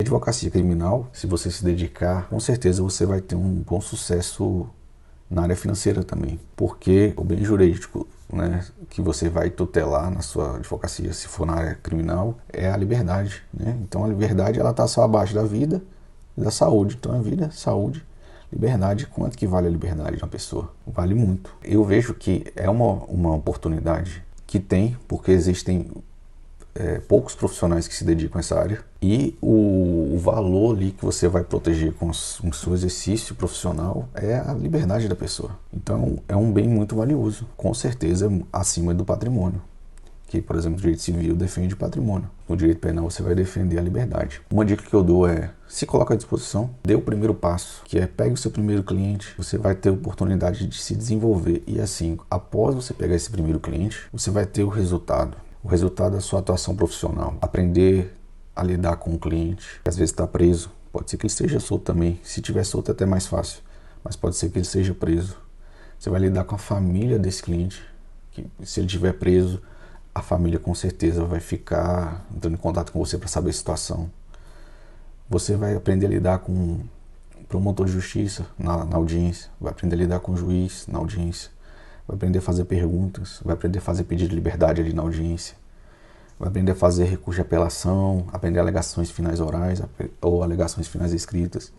advocacia criminal, se você se dedicar, com certeza você vai ter um bom sucesso na área financeira também, porque o bem jurídico, né, que você vai tutelar na sua advocacia, se for na área criminal, é a liberdade, né? Então a liberdade, ela está só abaixo da vida e da saúde. Então a vida, saúde, liberdade. Quanto que vale a liberdade de uma pessoa? Vale muito. Eu vejo que é uma oportunidade que tem, porque existem poucos profissionais que se dedicam a essa área, e o valor ali que você vai proteger com o seu exercício profissional é a liberdade da pessoa. Então é um bem muito valioso, com certeza acima do patrimônio, que, por exemplo, o direito civil defende o patrimônio. No direito penal você vai defender a liberdade. Uma dica que eu dou é: se coloque à disposição, dê o primeiro passo, que é pegue o seu primeiro cliente, você vai ter a oportunidade de se desenvolver, e assim, após você pegar esse primeiro cliente, você vai ter o resultado da sua atuação profissional. Aprender a lidar com o cliente, que às vezes está preso, pode ser que ele esteja solto também. Se tiver solto é até mais fácil, mas pode ser que ele seja preso. Você vai lidar com a família desse cliente, que se ele estiver preso, a família com certeza vai ficar entrando em contato com você para saber a situação. Você vai aprender a lidar com o promotor de justiça na audiência, vai aprender a lidar com o juiz na audiência, vai aprender a fazer perguntas, vai aprender a fazer pedido de liberdade ali na audiência, vai aprender a fazer recurso de apelação, aprender alegações finais orais ou alegações finais escritas.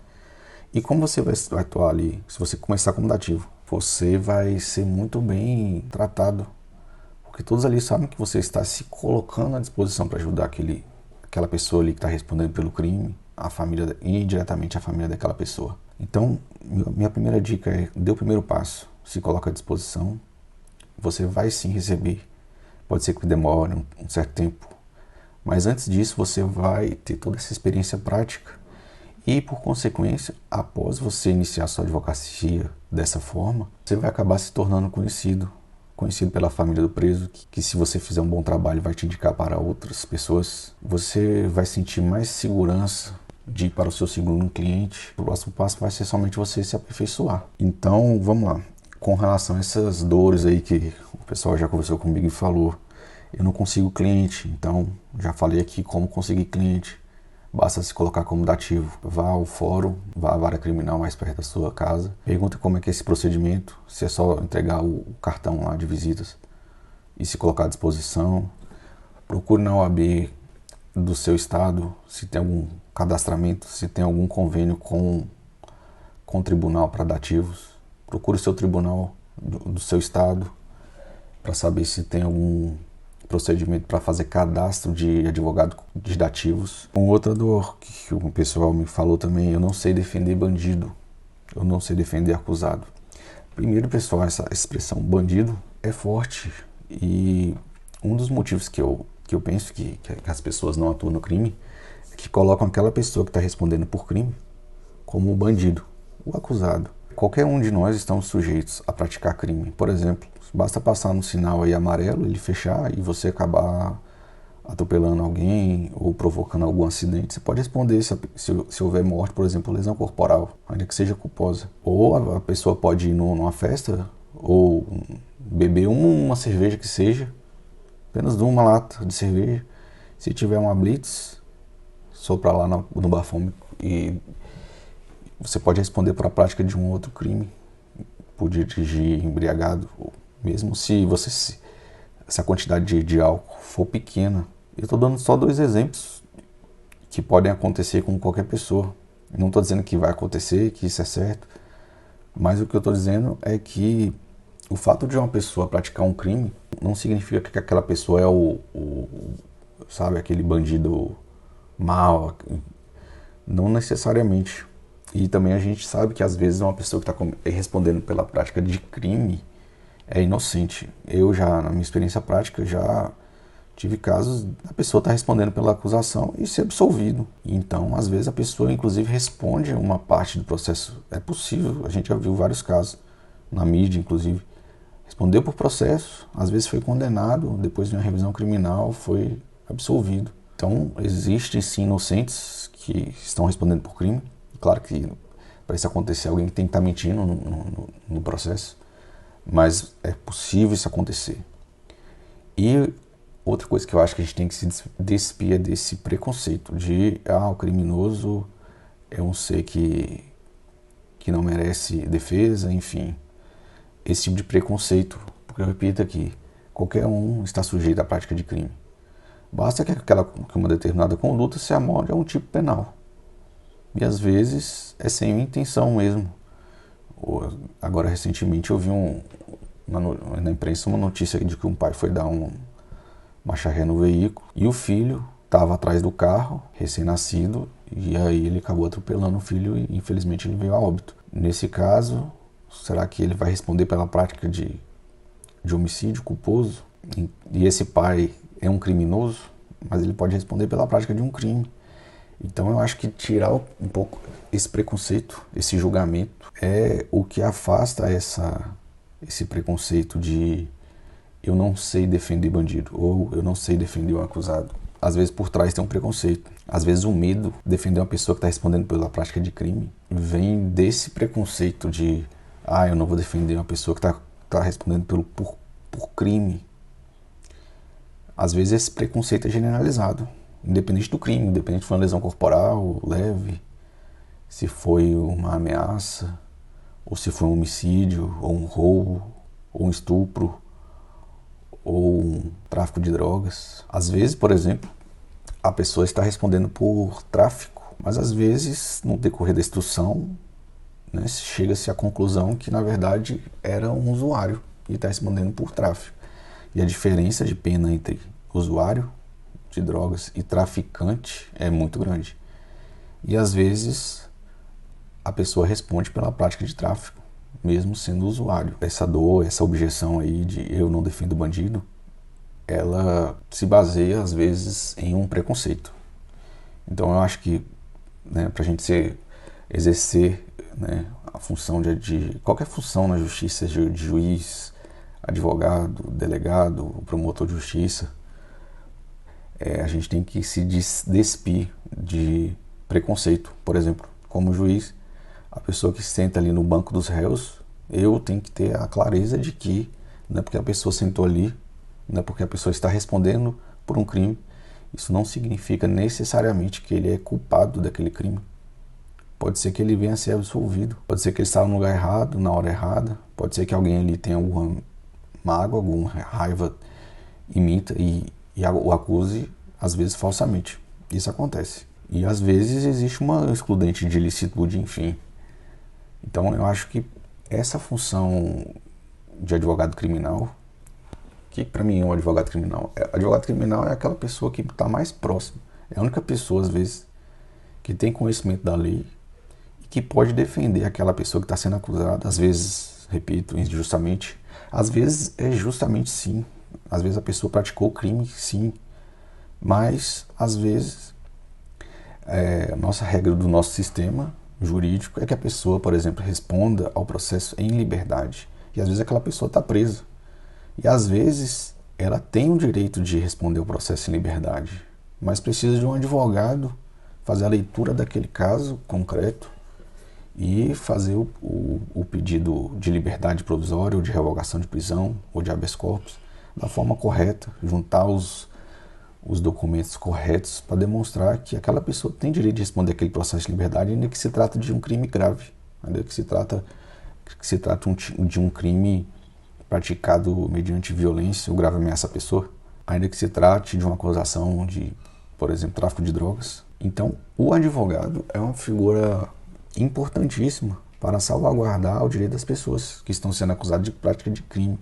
E como você vai atuar ali, se você começar como dativo, você vai ser muito bem tratado, porque todos ali sabem que você está se colocando à disposição para ajudar aquela pessoa ali que está respondendo pelo crime, a família, e diretamente a família daquela pessoa. Então, minha primeira dica é: dê o primeiro passo, se coloque à disposição, você vai sim receber. Pode ser que demore um certo tempo, mas antes disso você vai ter toda essa experiência prática e, por consequência, após você iniciar sua advocacia dessa forma, você vai acabar se tornando conhecido pela família do preso, que se você fizer um bom trabalho vai te indicar para outras pessoas. Você vai sentir mais segurança de ir para o seu segundo cliente. O próximo passo vai ser somente você se aperfeiçoar. Então, vamos lá. Com relação a essas dores aí que o pessoal já conversou comigo e falou: eu não consigo cliente, então já falei aqui como conseguir cliente. Basta se colocar como dativo. Vá ao fórum, vá à vara criminal mais perto da sua casa. Pergunta como é que é esse procedimento, se é só entregar o cartão lá de visitas e se colocar à disposição. Procure na OAB do seu estado se tem algum cadastramento, se tem algum convênio com o tribunal para dativos. Procure o seu tribunal do seu estado para saber se tem algum procedimento para fazer cadastro de advogado de dativos. Outra dor que o pessoal me falou também: eu não sei defender bandido, eu não sei defender acusado. Primeiro, pessoal, essa expressão bandido é forte, e um dos motivos que eu penso que as pessoas não atuam no crime é que colocam aquela pessoa que está respondendo por crime como o bandido, o acusado. Qualquer um de nós estamos sujeitos a praticar crime. Por exemplo, basta passar no sinal aí amarelo, ele fechar e você acabar atropelando alguém ou provocando algum acidente. Você pode responder se houver morte, por exemplo, lesão corporal, ainda que seja culposa. Ou a pessoa pode ir numa festa ou beber uma cerveja que seja, apenas de uma lata de cerveja. Se tiver uma blitz, soprar lá no bafômetro e você pode responder por a prática de um outro crime, por dirigir embriagado, mesmo se a quantidade de álcool for pequena. Eu estou dando só 2 exemplos que podem acontecer com qualquer pessoa. Eu não estou dizendo que vai acontecer, que isso é certo, mas o que eu estou dizendo é que o fato de uma pessoa praticar um crime não significa que aquela pessoa é sabe, aquele bandido mau, não necessariamente. E também a gente sabe que às vezes uma pessoa que está respondendo pela prática de crime é inocente. Eu já, na minha experiência prática, já tive casos da pessoa estar respondendo pela acusação e ser absolvido. Então, às vezes a pessoa inclusive responde uma parte do processo. É possível, a gente já viu vários casos, na mídia inclusive. Respondeu por processo, às vezes foi condenado, depois de uma revisão criminal foi absolvido. Então, existem sim inocentes que estão respondendo por crime. Claro que para isso acontecer, alguém tem que estar mentindo no processo, mas é possível isso acontecer. E Outra coisa que eu acho que a gente tem que se despir é desse preconceito de, o criminoso é um ser que não merece defesa, enfim. Esse tipo de preconceito, porque eu repito aqui, qualquer um está sujeito à prática de crime. Basta que uma determinada conduta se amolde a um tipo penal. E às vezes é sem intenção mesmo. Agora, recentemente, eu vi na imprensa uma notícia de que um pai foi dar uma charré no veículo e o filho estava atrás do carro, recém-nascido, e aí ele acabou atropelando o filho e infelizmente ele veio a óbito. Nesse caso, será que ele vai responder pela prática de homicídio culposo? E esse pai é um criminoso, mas ele pode responder pela prática de um crime. Então eu acho que tirar um pouco esse preconceito, esse julgamento, é o que afasta esse preconceito de eu não sei defender bandido, ou eu não sei defender um acusado. Às vezes por trás tem um preconceito. Às vezes o medo de defender uma pessoa que está respondendo pela prática de crime vem desse preconceito de eu não vou defender uma pessoa que está respondendo por crime. Às vezes esse preconceito é generalizado, independente do crime, independente se foi uma lesão corporal leve, se foi uma ameaça, ou se foi um homicídio, ou um roubo, ou um estupro, ou um tráfico de drogas. Às vezes, por exemplo, a pessoa está respondendo por tráfico, mas às vezes, no decorrer da instrução, né, chega-se à conclusão que, na verdade, era um usuário e está respondendo por tráfico. E a diferença de pena entre usuário de drogas e traficante é muito grande. E às vezes a pessoa responde pela prática de tráfico, mesmo sendo usuário. Essa dor, essa objeção aí de eu não defendo bandido, ela se baseia às vezes em um preconceito. Então eu acho que, né, para a gente exercer, né, a função de qualquer função na justiça, de juiz, advogado, delegado, promotor de justiça, a gente tem que se despir de preconceito. Por exemplo, como juiz, a pessoa que senta ali no banco dos réus, eu tenho que ter a clareza de que não é porque a pessoa sentou ali, não é porque a pessoa está respondendo por um crime, isso não significa necessariamente que ele é culpado daquele crime. Pode ser que ele venha a ser absolvido, pode ser que ele estava no lugar errado, na hora errada, pode ser que alguém ali tenha alguma mágoa, alguma raiva e o acuse, às vezes, falsamente. Isso acontece. E, às vezes, existe uma excludente de ilicitude, enfim. Então, eu acho que essa função de advogado criminal, que para mim é um advogado criminal? Advogado criminal é aquela pessoa que está mais próxima. É a única pessoa, às vezes, que tem conhecimento da lei e que pode defender aquela pessoa que está sendo acusada, às vezes, repito, injustamente. Às vezes é justamente sim. Às vezes a pessoa praticou o crime, sim. Mas, às vezes, a nossa regra do nosso sistema jurídico é que a pessoa, por exemplo, responda ao processo em liberdade. E às vezes aquela pessoa está presa. E às vezes ela tem o direito de responder ao processo em liberdade, mas precisa de um advogado fazer a leitura daquele caso concreto e fazer o pedido de liberdade provisória ou de revogação de prisão ou de habeas corpus da forma correta, juntar os documentos corretos para demonstrar que aquela pessoa tem direito de responder aquele processo de liberdade, ainda que se trata de um crime grave, ainda que se trata de um crime praticado mediante violência ou grave ameaça à pessoa, ainda que se trate de uma acusação de, por exemplo, tráfico de drogas. Então, o advogado é uma figura importantíssima para salvaguardar o direito das pessoas que estão sendo acusadas de prática de crime.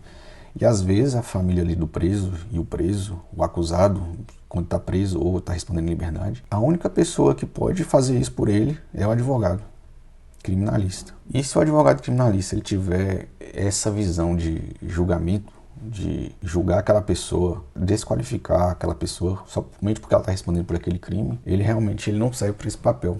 E às vezes a família ali do preso e o preso, o acusado, quando está preso ou está respondendo em liberdade, a única pessoa que pode fazer isso por ele é o advogado criminalista. E se o advogado criminalista ele tiver essa visão de julgamento, de julgar aquela pessoa, desqualificar aquela pessoa somente porque ela está respondendo por aquele crime, ele realmente não serve para esse papel.